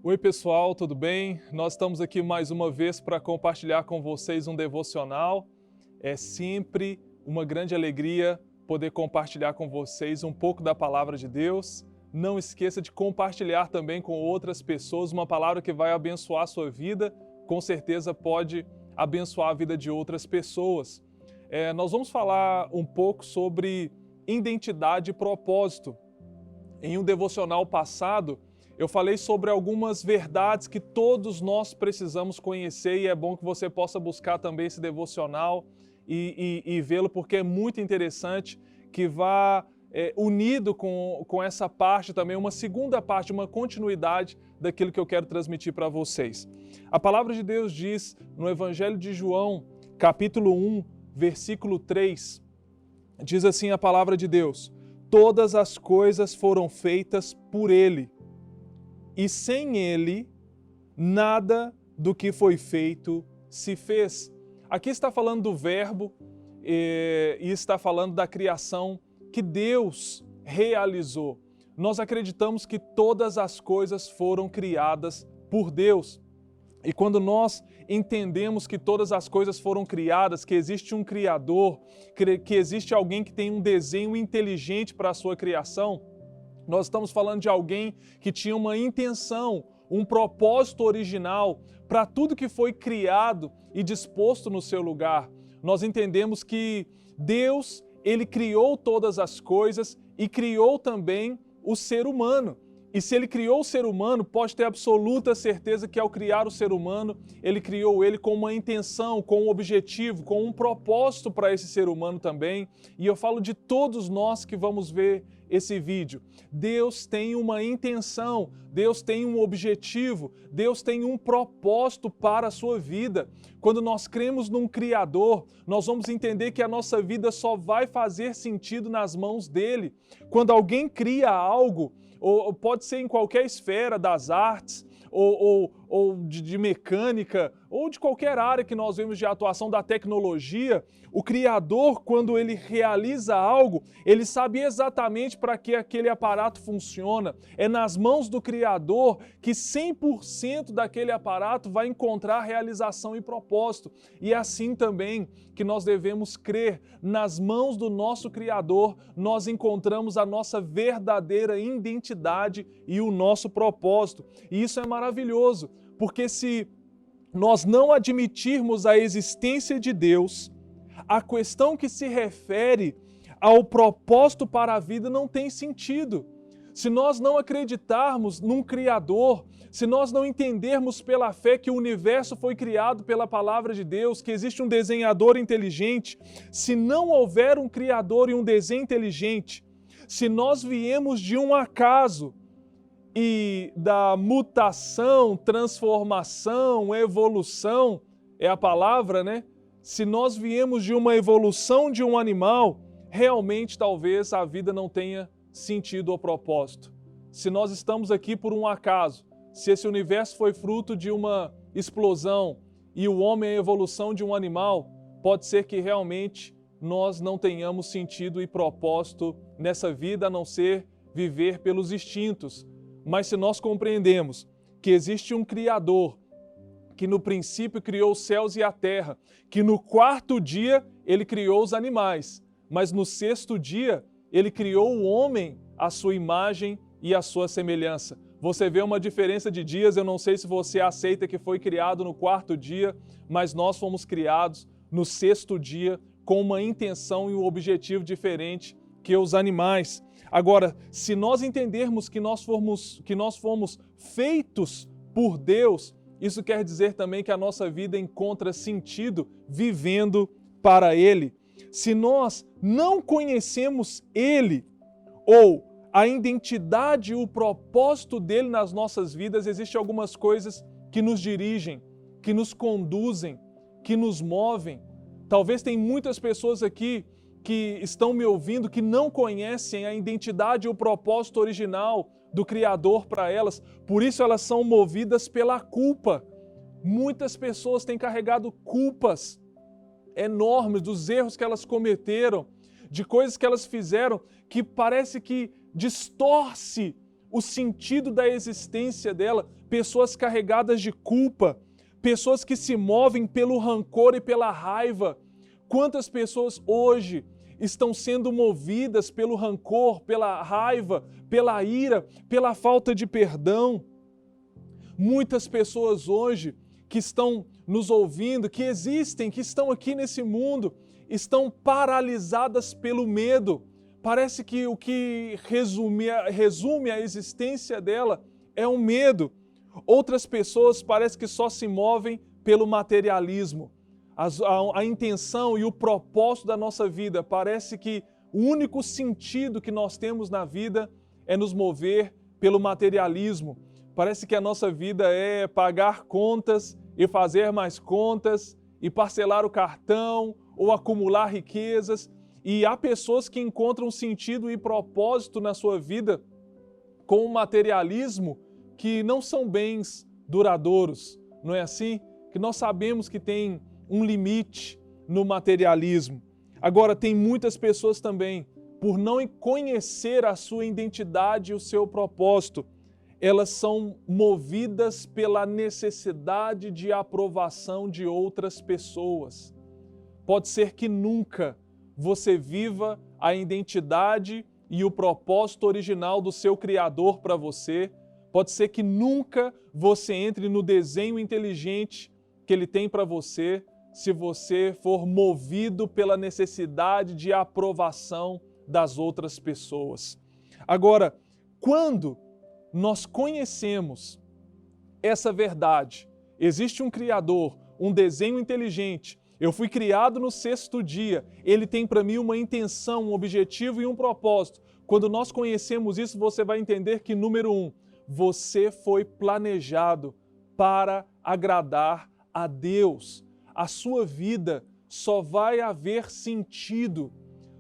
Oi pessoal, tudo bem? Nós estamos aqui mais uma vez para compartilhar com vocês um devocional. É sempre uma grande alegria poder compartilhar com vocês um pouco da palavra de Deus. Não esqueça de compartilhar também com outras pessoas uma palavra que vai abençoar a sua vida, com certeza pode abençoar a vida de outras pessoas. Nós vamos falar um pouco sobre identidade e propósito. Em um devocional passado, eu falei sobre algumas verdades que todos nós precisamos conhecer e é bom que você possa buscar também esse devocional e vê-lo, porque é muito interessante, que vá unido com essa parte também, uma segunda parte, uma continuidade daquilo que eu quero transmitir para vocês. A palavra de Deus diz no Evangelho de João, capítulo 1, versículo 3, diz assim a palavra de Deus: todas as coisas foram feitas por Ele, e sem Ele, nada do que foi feito se fez. Aqui está falando do verbo e está falando da criação que Deus realizou. Nós acreditamos que todas as coisas foram criadas por Deus. E quando nós entendemos que todas as coisas foram criadas, que existe um Criador, que existe alguém que tem um desenho inteligente para a sua criação, nós estamos falando de alguém que tinha uma intenção, um propósito original para tudo que foi criado e disposto no seu lugar. Nós entendemos que Deus, Ele criou todas as coisas e criou também o ser humano. E se Ele criou o ser humano, pode ter absoluta certeza que ao criar o ser humano, Ele criou ele com uma intenção, com um objetivo, com um propósito para esse ser humano também. E eu falo de todos nós que vamos ver esse vídeo. Deus tem uma intenção, Deus tem um objetivo, Deus tem um propósito para a sua vida. Quando nós cremos num Criador, nós vamos entender que a nossa vida só vai fazer sentido nas mãos dEle. Quando alguém cria algo, ou pode ser em qualquer esfera das artes, ou de mecânica, ou de qualquer área que nós vemos de atuação da tecnologia, o Criador, quando ele realiza algo, ele sabe exatamente para que aquele aparato funciona. É nas mãos do Criador que 100% daquele aparato vai encontrar realização e propósito. E é assim também que nós devemos crer. Nas mãos do nosso Criador, nós encontramos a nossa verdadeira identidade e o nosso propósito. E isso é maravilhoso, porque se nós não admitirmos a existência de Deus, a questão que se refere ao propósito para a vida não tem sentido. Se nós não acreditarmos num Criador, se nós não entendermos pela fé que o universo foi criado pela palavra de Deus, que existe um desenhador inteligente, se não houver um Criador e um desenho inteligente, se nós viemos de um acaso e da mutação, transformação, evolução, é a palavra, né? Se nós viemos de uma evolução de um animal, realmente talvez a vida não tenha sentido ou propósito. Se nós estamos aqui por um acaso, se esse universo foi fruto de uma explosão e o homem é a evolução de um animal, pode ser que realmente nós não tenhamos sentido e propósito nessa vida, a não ser viver pelos instintos. Mas se nós compreendemos que existe um Criador, que no princípio criou os céus e a terra, que no quarto dia ele criou os animais, mas no sexto dia ele criou o homem à sua imagem e à sua semelhança. Você vê uma diferença de dias, eu não sei se você aceita que foi criado no quarto dia, mas nós fomos criados no sexto dia com uma intenção e um objetivo diferente que os animais. Agora, se nós entendermos que nós fomos feitos por Deus, isso quer dizer também que a nossa vida encontra sentido vivendo para Ele. Se nós não conhecemos Ele, ou a identidade e o propósito dEle nas nossas vidas, existem algumas coisas que nos dirigem, que nos conduzem, que nos movem. Talvez tem muitas pessoas aqui que estão me ouvindo que não conhecem a identidade e o propósito original do Criador para elas, por isso elas são movidas pela culpa. Muitas pessoas têm carregado culpas enormes dos erros que elas cometeram, de coisas que elas fizeram que parece que distorce o sentido da existência dela, pessoas carregadas de culpa, pessoas que se movem pelo rancor e pela raiva. Quantas pessoas hoje estão sendo movidas pelo rancor, pela raiva, pela ira, pela falta de perdão? Muitas pessoas hoje que estão nos ouvindo, que existem, que estão aqui nesse mundo, estão paralisadas pelo medo. Parece que o que resume a existência dela é um medo. Outras pessoas parece que só se movem pelo materialismo. A intenção e o propósito da nossa vida, parece que o único sentido que nós temos na vida é nos mover pelo materialismo. Parece que a nossa vida é pagar contas e fazer mais contas e parcelar o cartão ou acumular riquezas. E há pessoas que encontram sentido e propósito na sua vida com o materialismo que não são bens duradouros, não é assim? Que nós sabemos que tem um limite no materialismo. Agora, tem muitas pessoas também, por não conhecer a sua identidade e o seu propósito, elas são movidas pela necessidade de aprovação de outras pessoas. Pode ser que nunca você viva a identidade e o propósito original do seu Criador para você. Pode ser que nunca você entre no desenho inteligente que Ele tem para você, se você for movido pela necessidade de aprovação das outras pessoas. Agora, quando nós conhecemos essa verdade, existe um Criador, um desenho inteligente, eu fui criado no sexto dia, Ele tem para mim uma intenção, um objetivo e um propósito. Quando nós conhecemos isso, você vai entender que, número 1, você foi planejado para agradar a Deus. A sua vida só vai haver sentido,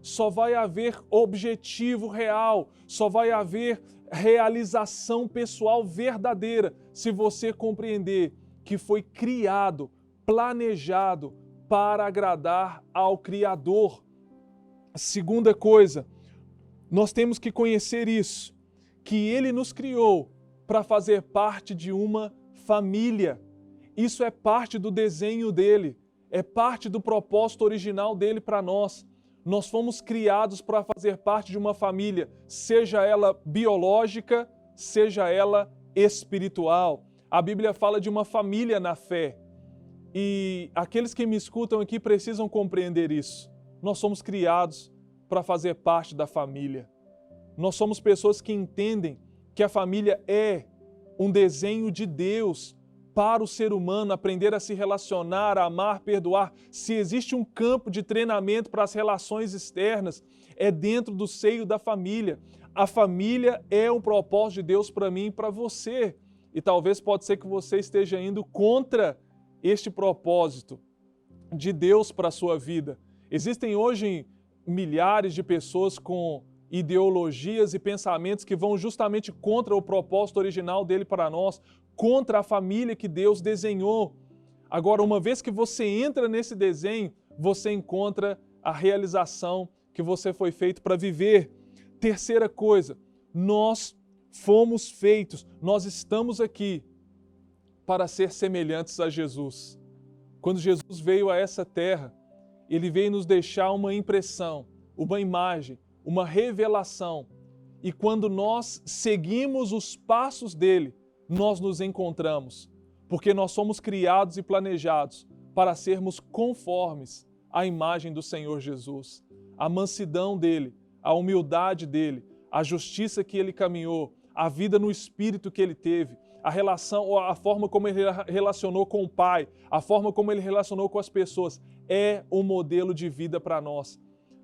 só vai haver objetivo real, só vai haver realização pessoal verdadeira se você compreender que foi criado, planejado para agradar ao Criador. A segunda coisa, nós temos que conhecer isso, que Ele nos criou para fazer parte de uma família. Isso é parte do desenho dele, é parte do propósito original dele para nós. Nós fomos criados para fazer parte de uma família, seja ela biológica, seja ela espiritual. A Bíblia fala de uma família na fé. E aqueles que me escutam aqui precisam compreender isso. Nós somos criados para fazer parte da família. Nós somos pessoas que entendem que a família é um desenho de Deus para o ser humano aprender a se relacionar, a amar, perdoar. Se existe um campo de treinamento para as relações externas, é dentro do seio da família. A família é um propósito de Deus para mim e para você. E talvez pode ser que você esteja indo contra este propósito de Deus para a sua vida. Existem hoje milhares de pessoas com ideologias e pensamentos que vão justamente contra o propósito original dele para nós, contra a família que Deus desenhou. Agora, uma vez que você entra nesse desenho, você encontra a realização que você foi feito para viver. Terceira coisa, nós fomos feitos, nós estamos aqui para ser semelhantes a Jesus. Quando Jesus veio a essa terra, Ele veio nos deixar uma impressão, uma imagem, uma revelação. E quando nós seguimos os passos dele, nós nos encontramos, porque nós somos criados e planejados para sermos conformes à imagem do Senhor Jesus. A mansidão dele, a humildade dele, a justiça que ele caminhou, a vida no Espírito que ele teve, a relação, a forma como ele relacionou com o Pai, a forma como ele relacionou com as pessoas, é um modelo de vida para nós.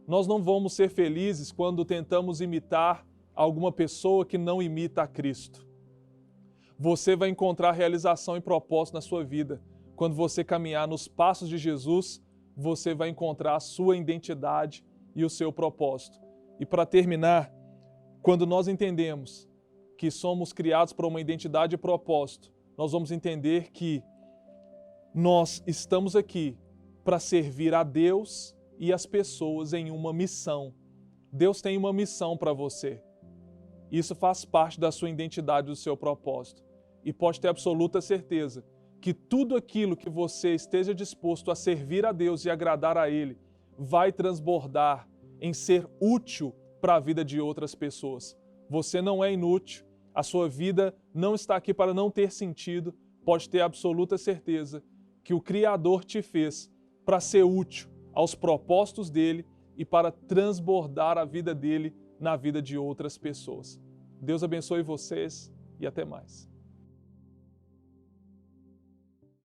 Nós não vamos ser felizes quando tentamos imitar alguma pessoa que não imita a Cristo. Você vai encontrar realização e propósito na sua vida. Quando você caminhar nos passos de Jesus, você vai encontrar a sua identidade e o seu propósito. E para terminar, quando nós entendemos que somos criados para uma identidade e propósito, nós vamos entender que nós estamos aqui para servir a Deus e as pessoas em uma missão. Deus tem uma missão para você. Isso faz parte da sua identidade, do seu propósito. E pode ter absoluta certeza que tudo aquilo que você esteja disposto a servir a Deus e agradar a Ele vai transbordar em ser útil para a vida de outras pessoas. Você não é inútil, a sua vida não está aqui para não ter sentido. Pode ter absoluta certeza que o Criador te fez para ser útil aos propósitos dele e para transbordar a vida dele na vida de outras pessoas. Deus abençoe vocês e até mais.